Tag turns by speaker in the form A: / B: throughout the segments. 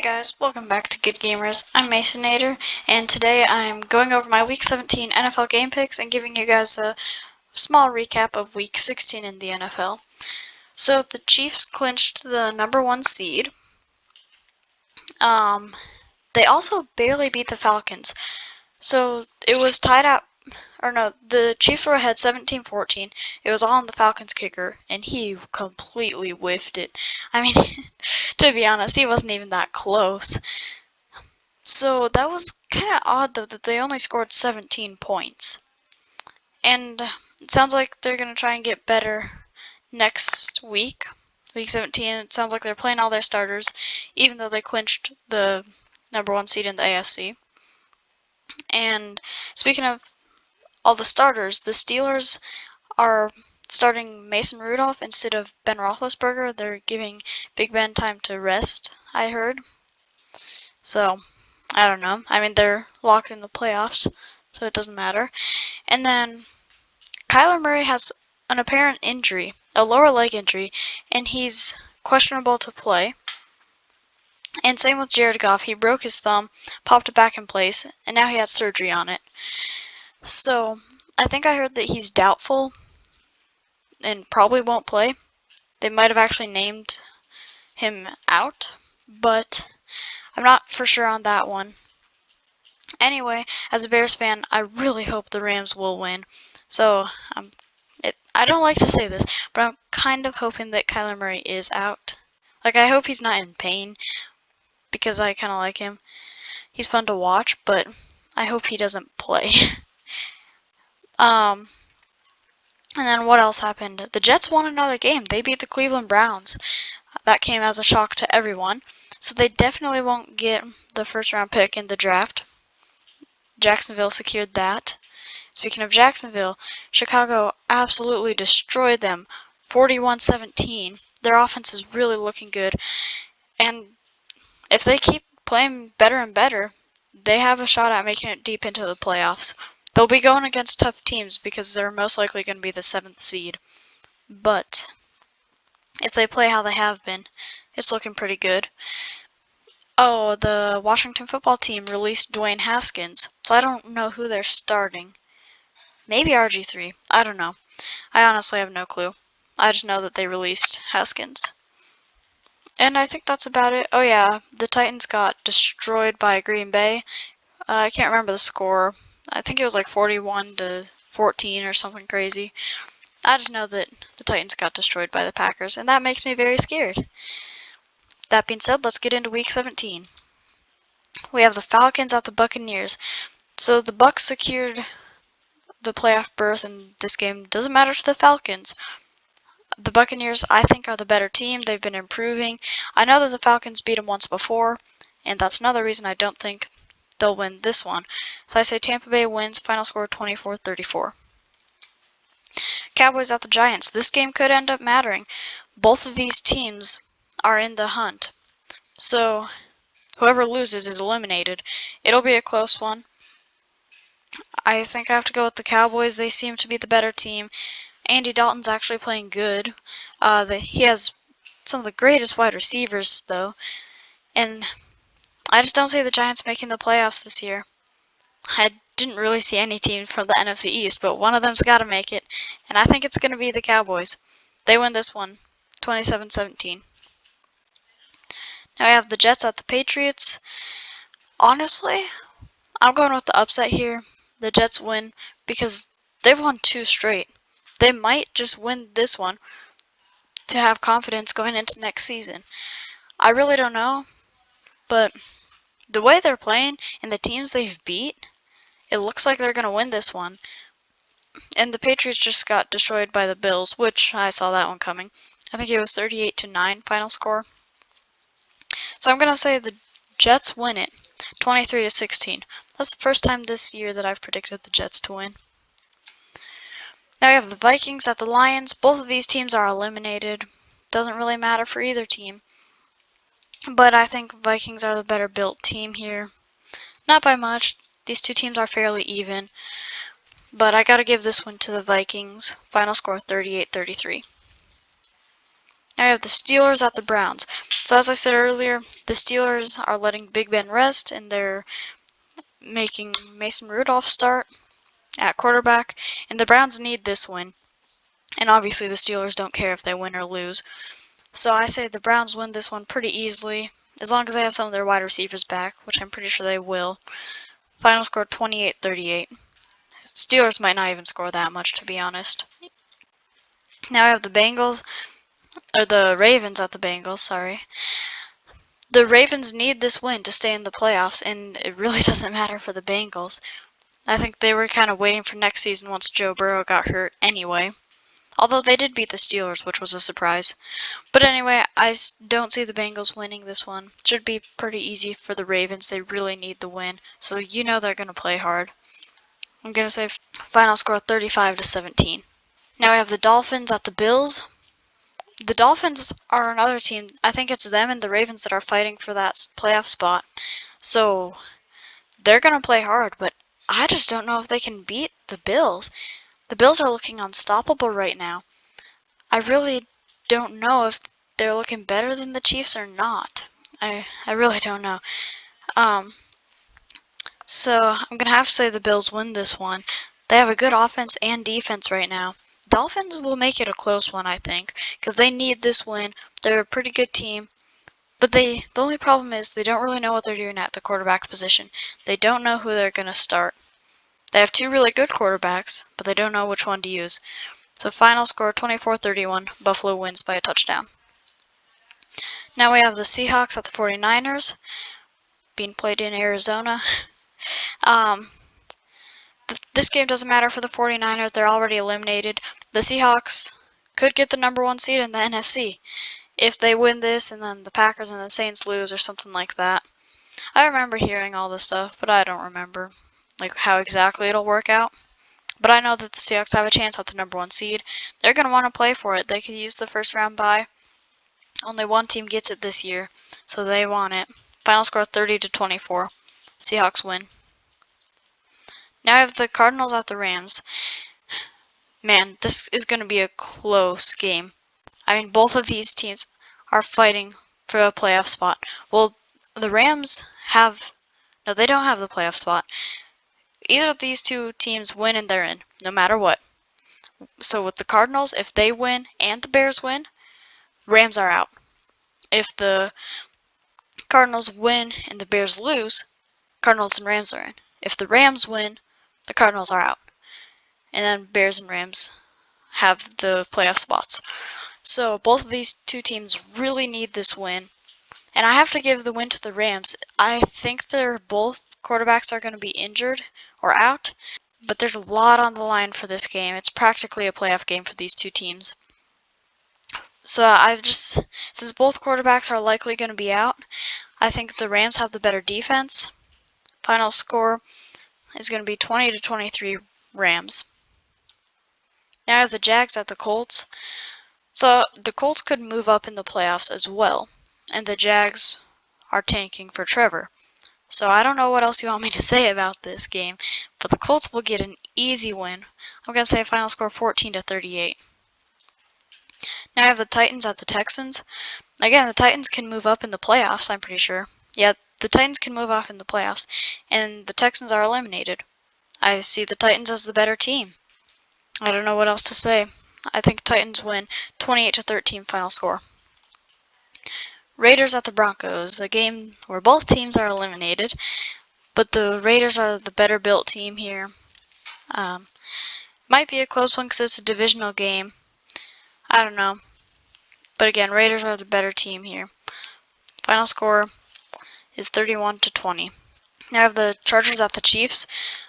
A: guys, welcome back to Good Gamers. I'm Masonator, and today I'm going over my Week 17 NFL game picks and giving you guys a small recap of Week 16 in the NFL. So the Chiefs clinched the #1 seed. They also barely beat the Falcons. So it was tied up, or no, the Chiefs were ahead 17-14. It was all on the Falcons kicker, and he completely whiffed it. I mean, to be honest, he wasn't even that close. So that was kind of odd, though, that they only scored 17 points. And it sounds like they're going to try and get better next week, Week 17. It sounds like they're playing all their starters, even though they clinched the #1 seed in the AFC. And speaking of all the starters, the Steelers are starting Mason Rudolph instead of Ben Roethlisberger. They're giving Big Ben time to rest, I heard. So I don't know. I mean, they're locked in the playoffs, so it doesn't matter. And then Kyler Murray has an apparent injury, a lower leg injury, and he's questionable to play. And same with Jared Goff. He broke his thumb, popped it back in place, and now he had surgery on it. So I think I heard that he's doubtful and probably won't play. They might have actually named him out, but I'm not for sure on that one. Anyway, as a Bears fan, I really hope the Rams will win. So, I don't like to say this, but I'm kind of hoping that Kyler Murray is out. Like, I hope he's not in pain, because I kind of like him. He's fun to watch, but I hope he doesn't play. And then what else happened? The Jets won another game. They beat the Cleveland Browns. That came as a shock to everyone. So they definitely won't get the first-round pick in the draft. Jacksonville secured that. Speaking of Jacksonville, Chicago absolutely destroyed them, 41-17. Their offense is really looking good, and if they keep playing better and better, they have a shot at making it deep into the playoffs. They'll be going against tough teams because they're most likely going to be the 7th seed, but if they play how they have been, it's looking pretty good. Oh, the Washington football team released Dwayne Haskins, so I don't know who they're starting. Maybe RG3. I don't know. I honestly have no clue. I just know that they released Haskins. And I think that's about it. Oh yeah, the Titans got destroyed by Green Bay. I can't remember the score. I think it was like 41-14 or something crazy. I just know that the Titans got destroyed by the Packers, and that makes me very scared. That being said, let's get into Week 17. We have the Falcons at the Buccaneers. So the Bucs secured the playoff berth in this game. Doesn't matter to the Falcons. The Buccaneers, I think, are the better team. They've been improving. I know that the Falcons beat them once before, and that's another reason I don't think they'll win this one. So I say Tampa Bay wins, final score 24-34. Cowboys at the Giants. This game could end up mattering. Both of these teams are in the hunt. So whoever loses is eliminated. It'll be a close one. I think I have to go with the Cowboys. They seem to be the better team. Andy Dalton's actually playing good. He has some of the greatest wide receivers, though. And I just don't see the Giants making the playoffs this year. I didn't really see any team from the NFC East, but one of them's got to make it. And I think it's going to be the Cowboys. They win this one, 27-17. Now we have the Jets at the Patriots. Honestly, I'm going with the upset here. The Jets win because they've won 2 straight. They might just win this one to have confidence going into next season. I really don't know, but the way they're playing and the teams they've beat, it looks like they're going to win this one. And the Patriots just got destroyed by the Bills, which I saw that one coming. I think it was 38-9 final score. So I'm going to say the Jets win it, 23-16. That's the first time this year that I've predicted the Jets to win. Now we have the Vikings at the Lions. Both of these teams are eliminated. Doesn't really matter for either team. But I think Vikings are the better built team here. Not by much. These two teams are fairly even. But I gotta give this one to the Vikings. Final score 38-33. Now we have the Steelers at the Browns. So as I said earlier, the Steelers are letting Big Ben rest, and they're making Mason Rudolph start at quarterback, and the Browns need this win. And obviously the Steelers don't care if they win or lose. So I say the Browns win this one pretty easily, as long as they have some of their wide receivers back, which I'm pretty sure they will. Final score 28-38. Steelers might not even score that much, to be honest. Now I have the Bengals, or the Ravens at the Bengals, sorry. The Ravens need this win to stay in the playoffs, and it really doesn't matter for the Bengals. I think they were kind of waiting for next season once Joe Burrow got hurt anyway. Although they did beat the Steelers, which was a surprise. But anyway, I don't see the Bengals winning this one. Should be pretty easy for the Ravens. They really need the win, so you know they're going to play hard. I'm going to say final score 35-17. Now we have the Dolphins at the Bills. The Dolphins are another team. I think it's them and the Ravens that are fighting for that playoff spot. So they're going to play hard, but I just don't know if they can beat the Bills. The Bills are looking unstoppable right now. I really don't know if they're looking better than the Chiefs or not. I really don't know. So I'm going to have to say the Bills win this one. They have a good offense and defense right now. Dolphins will make it a close one, I think, because they need this win. They're a pretty good team. But the only problem is they don't really know what they're doing at the quarterback position. They don't know who they're going to start. They have two really good quarterbacks, but they don't know which one to use. So final score 24-31, Buffalo wins by a touchdown. Now we have the Seahawks at the 49ers, being played in Arizona. This game doesn't matter for the 49ers, they're already eliminated. The Seahawks could get the number one seed in the NFC if they win this and then the Packers and the Saints lose or something like that. I remember hearing all this stuff, but I don't remember like how exactly it'll work out. But I know that the Seahawks have a chance at the number one seed. They're going to want to play for it. They could use the first round bye. Only one team gets it this year, so they want it. Final score 30-24. Seahawks win. Now I have the Cardinals at the Rams. Man, this is going to be a close game. I mean, both of these teams are fighting for a playoff spot. Well, the Rams have... No, they don't have the playoff spot. Either of these two teams win and they're in, no matter what. So with the Cardinals, if they win and the Bears win, Rams are out. If the Cardinals win and the Bears lose, Cardinals and Rams are in. If the Rams win, the Cardinals are out. And then Bears and Rams have the playoff spots. So both of these two teams really need this win. And I have to give the win to the Rams. I think they're both quarterbacks are going to be injured or out. But there's a lot on the line for this game. It's practically a playoff game for these two teams. So since both quarterbacks are likely going to be out, I think the Rams have the better defense. Final score is going to be 20-23 Rams. Now I have the Jags at the Colts. So the Colts could move up in the playoffs as well. And the Jags are tanking for Trevor. So I don't know what else you want me to say about this game, but the Colts will get an easy win. I'm going to say final score 14-38. Now I have the Titans at the Texans. Again, the Titans can move up in the playoffs, I'm pretty sure. Yeah, the Titans can move up in the playoffs, and the Texans are eliminated. I see the Titans as the better team. I don't know what else to say. I think Titans win 28-13 final score. Raiders at the Broncos, a game where both teams are eliminated, but the Raiders are the better built team here. Might be a close one because it's a divisional game. I don't know. But again, Raiders are the better team here. Final score is 31-20. Now I have the Chargers at the Chiefs.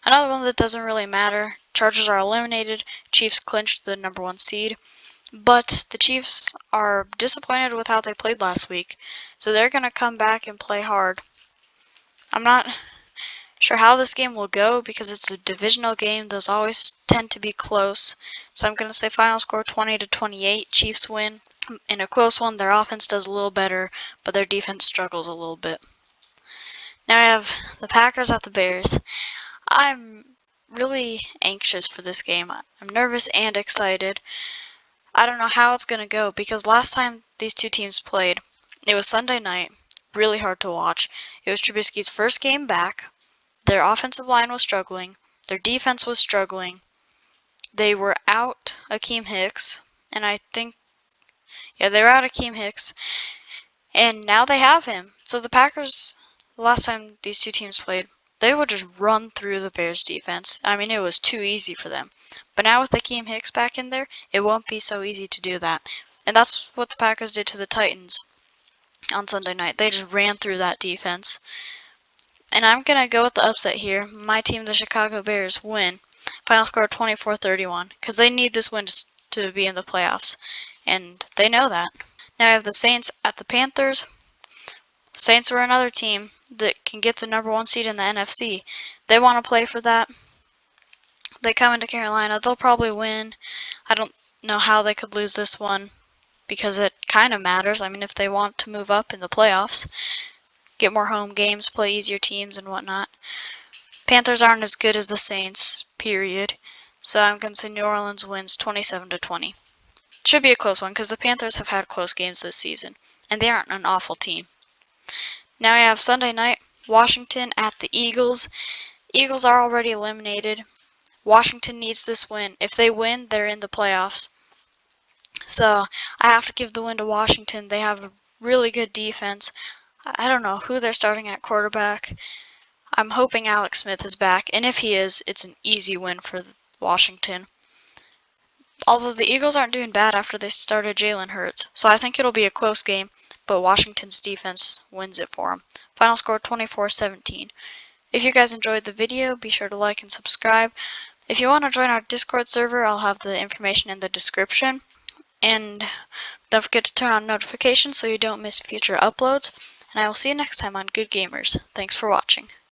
A: Another one that doesn't really matter. Chargers are eliminated. Chiefs clinched the number one seed. But the Chiefs are disappointed with how they played last week. So they're going to come back and play hard. I'm not sure how this game will go because it's a divisional game. Those always tend to be close. So I'm going to say final score 20-28. Chiefs win. In a close one, their offense does a little better, but their defense struggles a little bit. Now I have the Packers at the Bears. I'm really anxious for this game. I'm nervous and excited. I don't know how it's going to go because last time these two teams played, It was Sunday night, really hard to watch. It was Trubisky's first game back. Their offensive line was struggling. Their defense was struggling. They were out Akeem Hicks, and I think, yeah, they were out Akeem Hicks, and now they have him. So the Packers, the last time these two teams played, they would just run through the Bears defense. I mean, it was too easy for them. But now with Akeem Hicks back in there, it won't be so easy to do that. And that's what the Packers did to the Titans on Sunday night. They just ran through that defense. And I'm going to go with the upset here. My team, the Chicago Bears, win. Final score 24-31. Because they need this win to be in the playoffs. And they know that. Now I have the Saints at the Panthers. Saints were another team that can get the #1 seed in the NFC. They want to play for that. They come into Carolina. They'll probably win. I don't know how they could lose this one because it kind of matters. I mean, if they want to move up in the playoffs, get more home games, play easier teams and whatnot. Panthers aren't as good as the Saints, period. So I'm going to say New Orleans wins 27-20. Should be a close one because the Panthers have had close games this season, and they aren't an awful team. Now we have Sunday night, Washington at the Eagles. Eagles are already eliminated. Washington needs this win. If they win, they're in the playoffs. So I have to give the win to Washington. They have a really good defense. I don't know who they're starting at quarterback. I'm hoping Alex Smith is back, and if he is, it's an easy win for Washington. Although the Eagles aren't doing bad after they started Jalen Hurts, so I think it'll be a close game, but Washington's defense wins it for them. Final score 24-17. If you guys enjoyed the video, be sure to like and subscribe. If you want to join our Discord server, I'll have the information in the description. And don't forget to turn on notifications so you don't miss future uploads. And I will see you next time on Good Gamers. Thanks for watching.